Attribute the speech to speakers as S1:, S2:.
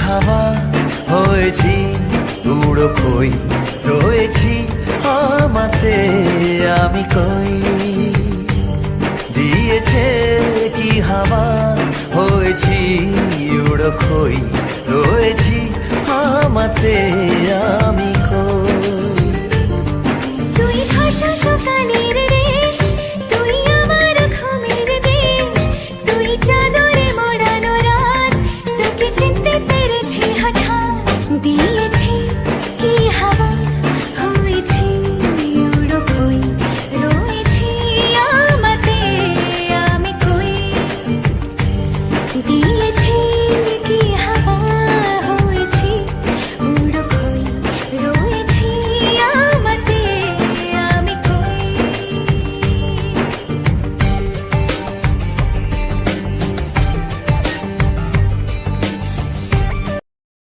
S1: হাওয়া হয়েছি, উড়ো কই রয়েছি আমাতে আমি কই। দিয়েছে কি হাওয়া হয়েছি, উড়ো কই রয়েছি আমাতে আমি কই।
S2: তুই ভাষা সকালের দেশ, তুই আমার ঘুমের দেশ, তুই চাদরে মোড়ানো রাত, তোকে চিনতে পেরেছি হঠাৎ।